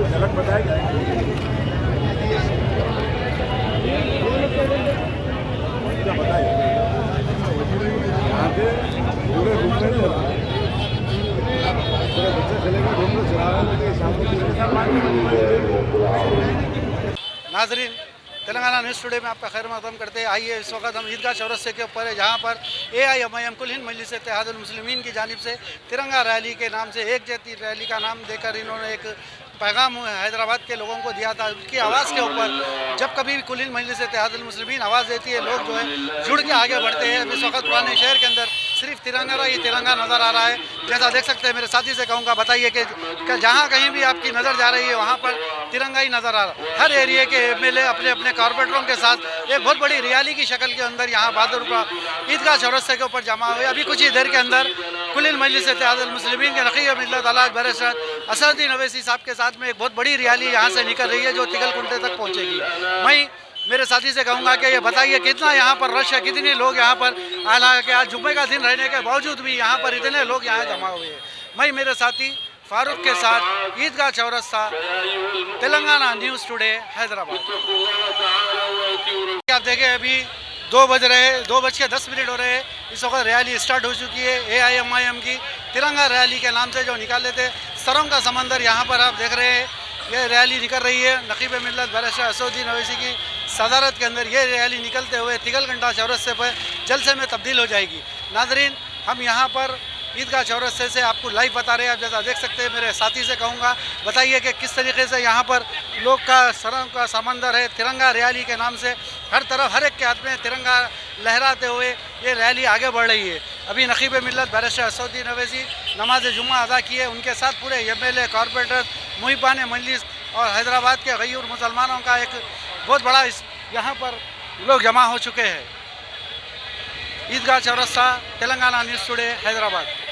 झलक बताएगा यहाँ पे पूरे घूम रहे थे बच्चे चलेगा घूम रहे चला रहे शाम को नाजरीन तेलंगाना न्यूज़ टुडे में आपका खैर मक़दम करते हैं। आइए इस वक्त हम ईदगाह चौरस्ते के ऊपर है जहाँ पर AIMIM कुल हिंद मजलिस इत्तेहादुल मुस्लिमीन की जानिब से तिरंगा रैली के नाम से एक जैती रैली का नाम देकर इन्होंने एक पैगाम हैदराबाद के लोगों को दिया था। उनकी आवाज़ के ऊपर जब कभी भी कुल हिंद मजलिस इत्तेहादुल मुस्लिमीन आवाज़ देती है, लोग जो है जुड़ के आगे बढ़ते हैं। इस वक्त पुराने शहर के अंदर सिर्फ तिरंगा ही तिरंगा नज़र आ रहा है। जैसा देख सकते हैं, मेरे साथी से कहूँगा बताइए कि जहाँ कहीं भी आपकी नज़र जा रही है वहाँ पर तिरंगा ही नज़र आ रहा है। हर एरिए के MLA अपने अपने कॉर्पोरेटरों के साथ एक बहुत बड़ी रैली की शक्ल के अंदर यहाँ बहादुरपुरा ईदगाह चौरस्ते के ऊपर जमा हुए। अभी कुछ ही देर के अंदर कुल हिंद मजलिस इत्तेहादुल मुस्लिमीन के नक़ीब मिल्लत अल्लाह बैरिस्टर असदुद्दीन अवैसी साहब के साथ में एक बहुत बड़ी रैली यहाँ से निकल रही है जो तिगलकुंटे तक पहुँचेगी। मैं मेरे साथी से कहूँगा कि ये बताइए कितना यहाँ पर रश है, कितने लोग यहाँ पर, हालांकि आज जुम्मे का दिन रहने के बावजूद भी यहाँ पर इतने लोग यहाँ जमा हुए हैं। मैं मेरे साथी फारूक के साथ ईदगाह चौरस्ता, तेलंगाना न्यूज़ टुडे हैदराबाद। आप देखें अभी 2:10 हो रहे हैं। इस वक्त रैली स्टार्ट हो चुकी है। AIMIM की तिरंगा रैली के नाम से जो निकाले थे सरों का समंदर, यहाँ पर आप देख रहे हैं ये रैली निकल रही है। नक़ीब मिल्लत बैरिस्टर असदुद्दीन अवैसी की सदारत के अंदर ये रैली निकलते हुए तिगलकुंटा चौरस्ते पर जलसे में तब्दील हो जाएगी। नाजरीन, हम यहाँ पर ईदगाह चौरस्ते से आपको लाइव बता रहे हैं। आप जैसा देख सकते हैं, मेरे साथी से कहूँगा बताइए कि किस तरीके से यहाँ पर लोग का सरों का समंदर है। तिरंगा रैली के नाम से हर तरफ हर एक के हाथ में तिरंगा लहराते हुए ये रैली आगे बढ़ रही है। अभी नक़ीब मिल्लत बैरिस्टर असदुद्दीन अवैसी नमाज जुम्मा अदा किए, उनके साथ पूरे MLA कॉर्पोरेटर मुहिबान मजलिस और हैदराबाद के गैर मुसलमानों का एक बहुत बड़ा यहाँ पर लोग जमा हो चुके हैं। ईदगाह चौरस्ता, तेलंगाना न्यूज़ टुडे हैदराबाद।